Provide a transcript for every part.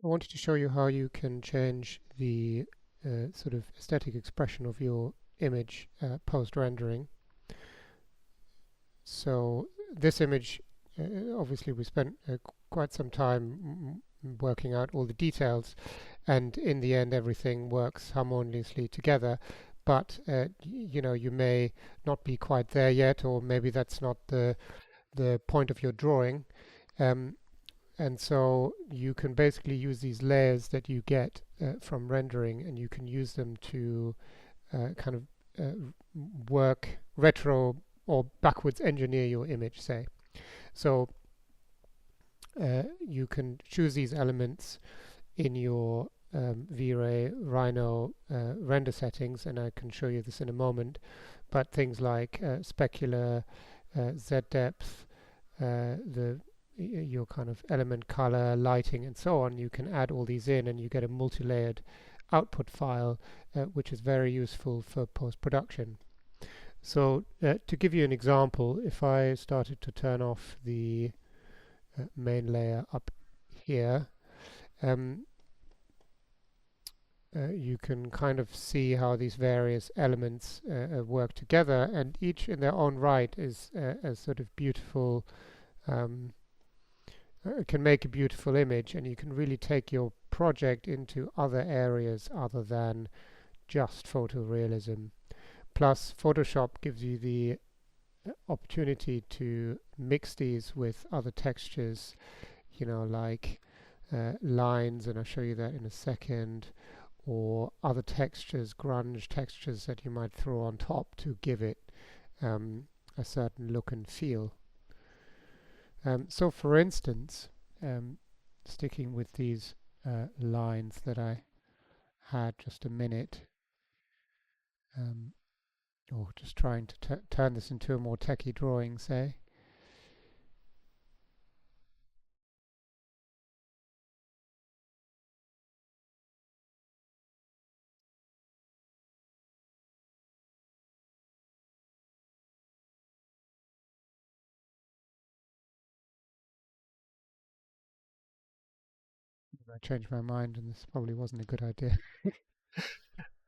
I wanted to show you how you can change the sort of aesthetic expression of your image post-rendering. So this image, obviously we spent quite some time working out all the details, and in the end everything works harmoniously together. But you know, you may not be quite there yet, or maybe that's not the point of your drawing. Um, And so you can basically use these layers that you get from rendering, and you can use them to kind of work retro or backwards engineer your image, say. So you can choose these elements in your V-Ray Rhino render settings, and I can show you this in a moment. But things like specular, Z depth, the your kind of element color, lighting, and so on, you can add all these in and you get a multi-layered output file, which is very useful for post-production. So to give you an example, if I started to turn off the main layer up here, um, you can kind of see how these various elements work together, and each in their own right is a sort of beautiful can make a beautiful image, and you can really take your project into other areas other than just photorealism. Plus, Photoshop gives you the opportunity to mix these with other textures, you know, like lines, and I'll show you that in a second, or other textures, grunge textures that you might throw on top to give it a certain look and feel. So for instance, sticking with these lines that I had just a minute, um, or just trying to turn this into a more techie drawing, say. I changed my mind, and this probably wasn't a good idea.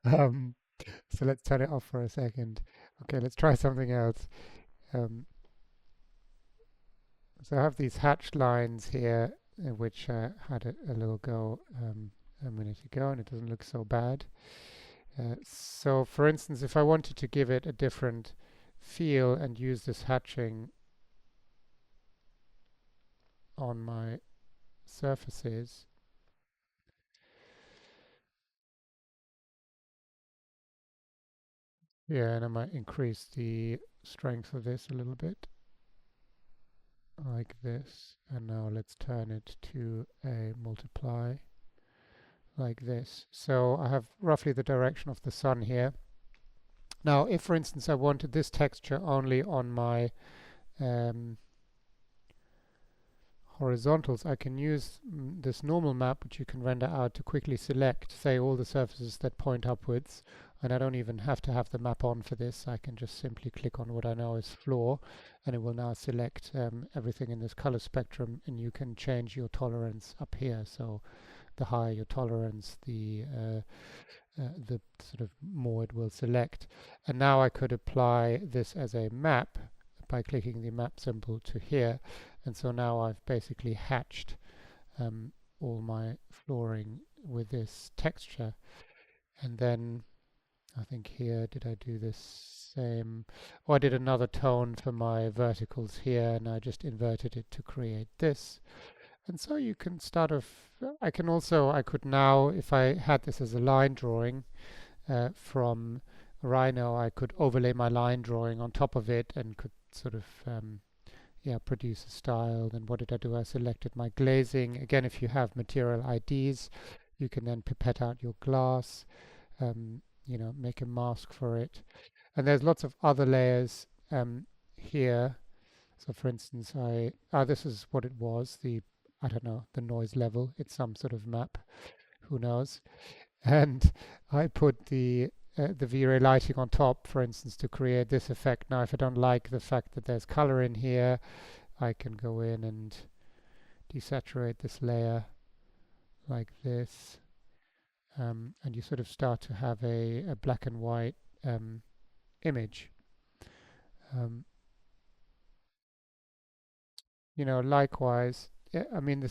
um, so let's turn it off for a second. Okay, let's try something else. Um, so I have these hatched lines here, which I had a little go a minute ago, and it doesn't look so bad. So for instance, if I wanted to give it a different feel and use this hatching on my surfaces, yeah, and I might increase the strength of this a little bit, like this. And now let's turn it to a multiply, like this. So I have roughly the direction of the sun here. Now, if for instance I wanted this texture only on my um, horizontals, I can use this normal map, which you can render out to quickly select, say, all the surfaces that point upwards. And I don't even have to have the map on for this. I can just simply click on what I know is floor, and it will now select everything in this color spectrum, and you can change your tolerance up here. So the higher your tolerance, the sort of more it will select. And now I could apply this as a map by clicking the map symbol to here. And so now I've basically hatched all my flooring with this texture. And then I think here, did I do this same? Oh, I did another tone for my verticals here, and I just inverted it to create this. And so you can start off, I could now, if I had this as a line drawing from Rhino, I could overlay my line drawing on top of it and could sort of yeah, produce a style. Then what did I do? I selected my glazing. Again, if you have material IDs, you can then pipette out your glass, you know, make a mask for it. And there's lots of other layers here. So for instance, this is what it was, I don't know, the noise level. It's some sort of map, who knows. And I put the V-Ray lighting on top, for instance, to create this effect. Now, if I don't like the fact that there's color in here, I can go in and desaturate this layer like this, and you sort of start to have a black and white image. Um, Likewise, I mean,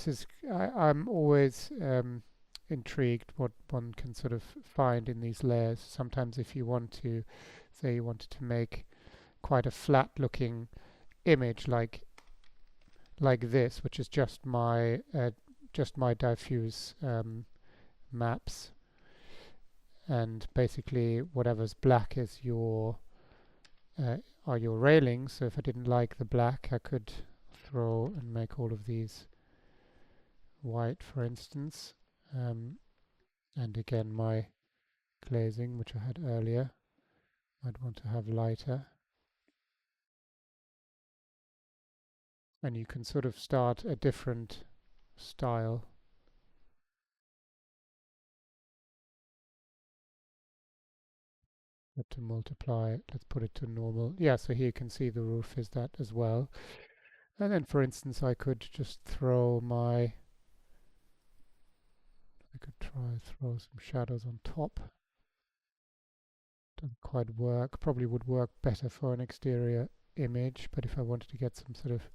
I'm always intrigued what one can sort of find in these layers. Sometimes if you want to, say you wanted to make quite a flat looking image like this, which is just my diffuse maps, and basically whatever's black is uh, are your railings. So if I didn't like the black, I could throw and make all of these white, for instance. Um, and again, my glazing, which I had earlier, I'd want to have lighter. And you can sort of start a different style. But to multiply, let's put it to normal. Yeah, so here you can see the roof is that as well. And then, for instance, I could try throw some shadows on top. Doesn't quite work. Probably would work better for an exterior image, but if I wanted to get some sort of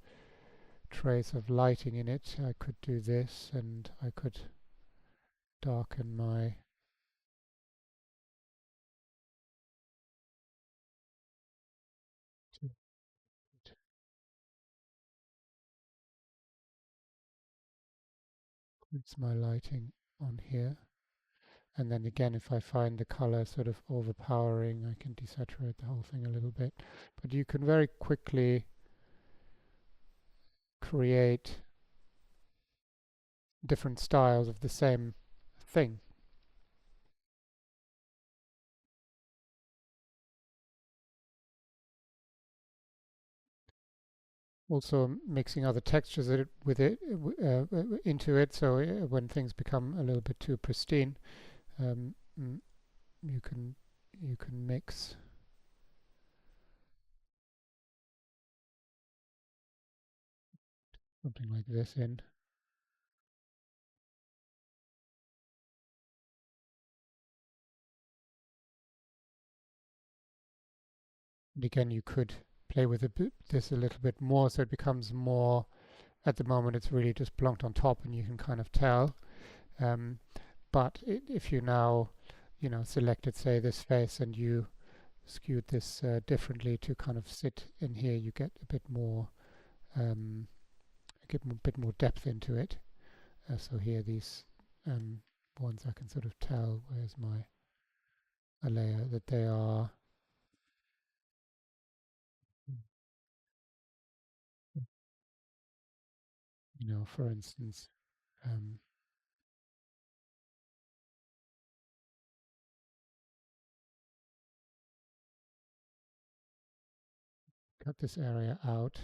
trace of lighting in it, I could do this, and I could darken my. It's my lighting on here. And then again, if I find the color sort of overpowering, I can desaturate the whole thing a little bit. But you can very quickly create different styles of the same thing. Also mixing other textures with it into it, so when things become a little bit too pristine, um, you can mix something like this in. And again, you could play with this a little bit more, so it becomes more. At the moment, it's really just plonked on top, and you can kind of tell. Um, but if you now, selected say this face and you skewed this differently to kind of sit in here, you get a bit more, um, bit more depth into it. So here, these um, ones I can sort of tell where's my a layer that they are. For instance, um, cut this area out.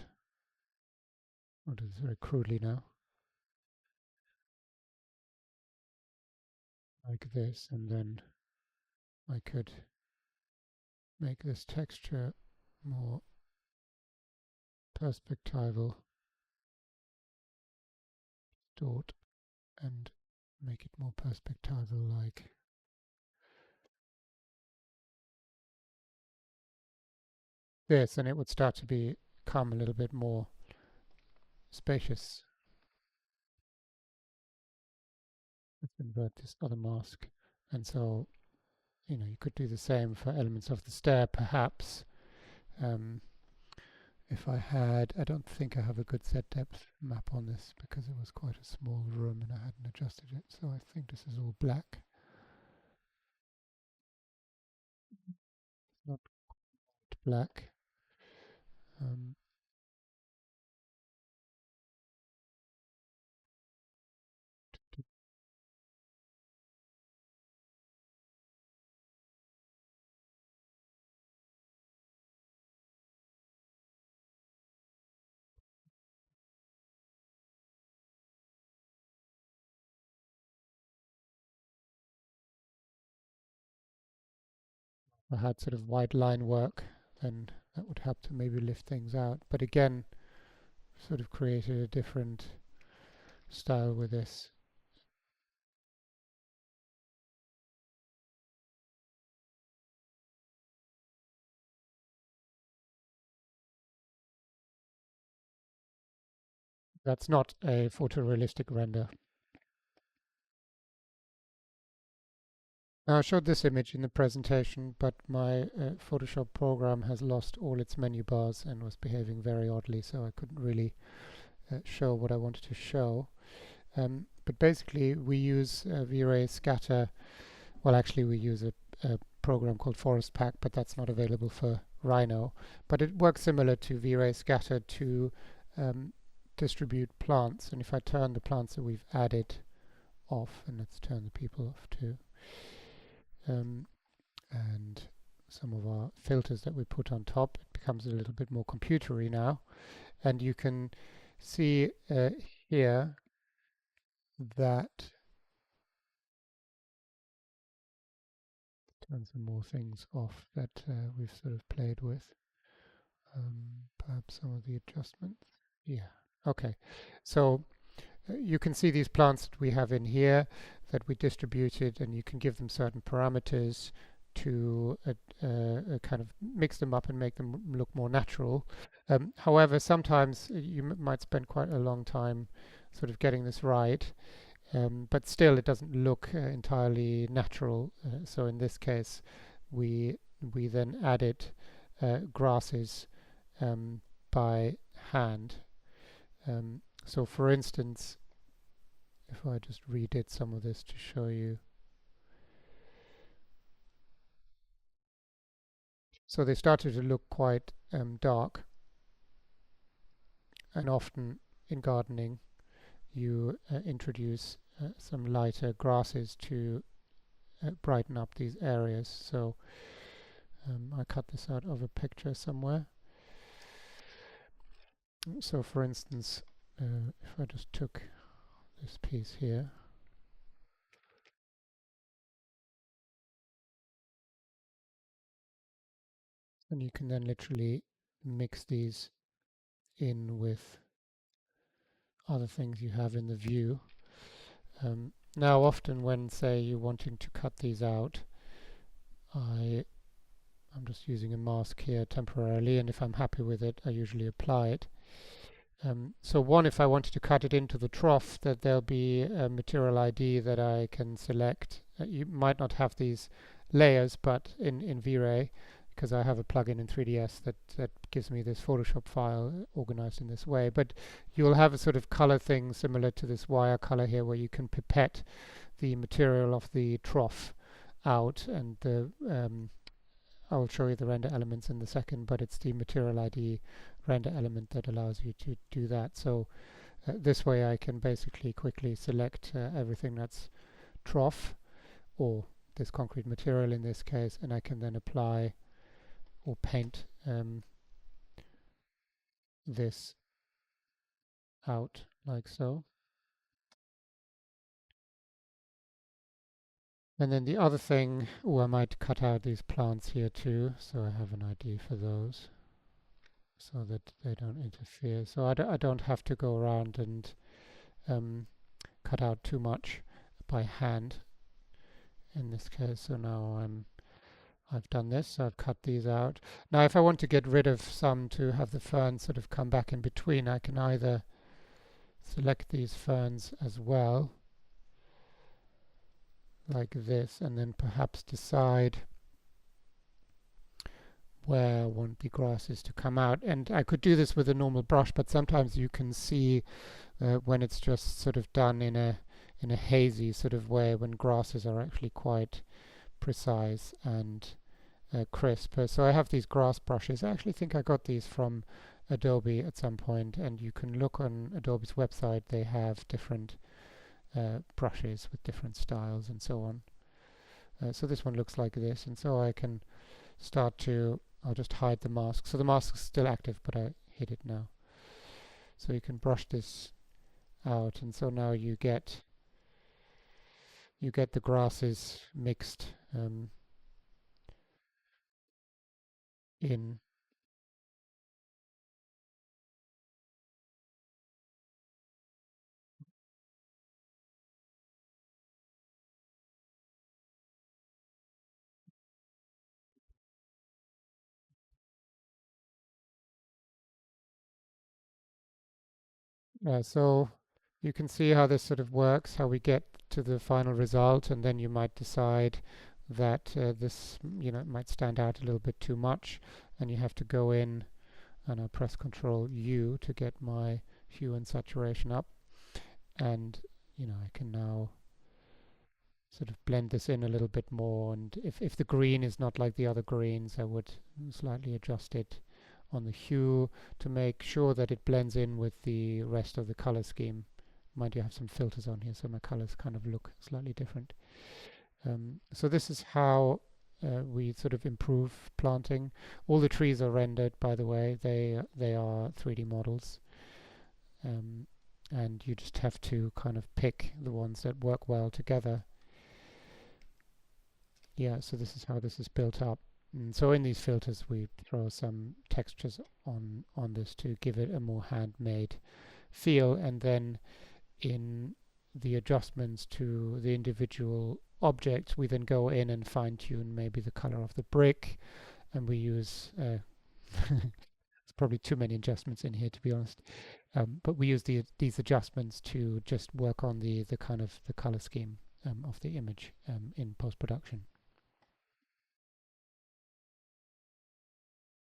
I'll do this very crudely now, like this, and then I could make this texture more perspectival, distort, and make it more perspectival like this, and it would start to become a little bit more spacious. Let's invert this other mask. And so, you could do the same for elements of the stair, perhaps. Um, if I don't think I have a good set depth map on this because it was quite a small room and I hadn't adjusted it. So I think this is all black, not black. Um, if I had sort of white line work, then that would help to maybe lift things out. But again, sort of created a different style with this. That's not a photorealistic render. Now, I showed this image in the presentation, but my Photoshop program has lost all its menu bars and was behaving very oddly, so I couldn't really show what I wanted to show. But basically, we use V-Ray Scatter. Well, actually, we use a program called Forest Pack, but that's not available for Rhino. But it works similar to V-Ray Scatter to um, distribute plants. And if I turn the plants that we've added off, and let's turn the people off too, um, and some of our filters that we put on top, it becomes a little bit more computery now. And you can see here that turn some more things off that we've sort of played with. Perhaps some of the adjustments. Yeah. Okay. So you can see these plants that we have in here that we distributed, and you can give them certain parameters to kind of mix them up and make them look more natural. However, sometimes you might spend quite a long time sort of getting this right, but still it doesn't look entirely natural. So in this case, we we then added grasses by hand. So for instance, if I just redid some of this to show you. So they started to look quite dark, and often in gardening you introduce some lighter grasses to brighten up these areas. So I cut this out of a picture somewhere. So for instance, if I just took this piece here, and you can then literally mix these in with other things you have in the view. Now often when, say, you're wanting to cut these out, I'm just using a mask here temporarily, and if I'm happy with it, I usually apply it. So one, if I wanted to cut it into the trough, that there'll be a material ID that I can select. You might not have these layers, but in V-Ray, because I have a plugin in 3ds that gives me this Photoshop file organized in this way. But you'll have a sort of color thing similar to this wire color here, where you can pipette the material of the trough out, and I'll show you the render elements in the second, but it's the material ID render element that allows you to do that. So this way I can basically quickly select everything that's trough, or this concrete material in this case, and I can then apply or paint this out like so. And then the other thing, I might cut out these plants here too, so I have an ID for those, so that they don't interfere. So I don't have to go around and cut out too much by hand in this case. So now I've done this, so I've cut these out. Now if I want to get rid of some to have the ferns sort of come back in between, I can either select these ferns as well, like this, and then perhaps decide where I want the grasses to come out. And I could do this with a normal brush, but sometimes you can see when it's just sort of done in a hazy sort of way, when grasses are actually quite precise and crisp. So I have these grass brushes. I actually think I got these from Adobe at some point, and you can look on Adobe's website. They have different brushes with different styles and so on. So this one looks like this, and so I can start to, I'll just hide the mask. So the mask is still active, but I hid it now. So you can brush this out, and so now you get the grasses mixed in. So you can see how this sort of works, how we get to the final result, and then you might decide that this, it might stand out a little bit too much, and you have to go in and I press Control U to get my hue and saturation up, and I can now sort of blend this in a little bit more. And if the green is not like the other greens, I would slightly adjust it on the hue to make sure that it blends in with the rest of the color scheme. Mind you, I have some filters on here, so my colors kind of look slightly different. So this is how we sort of improve planting. All the trees are rendered, by the way. They are 3D models, and you just have to kind of pick the ones that work well together. Yeah, so this is how this is built up. And so in these filters, we throw some textures on this to give it a more handmade feel, and then in the adjustments to the individual objects, we then go in and fine-tune maybe the color of the brick, and we use there's probably too many adjustments in here, to be honest, but we use these adjustments to just work on the kind of the color scheme of the image in post-production.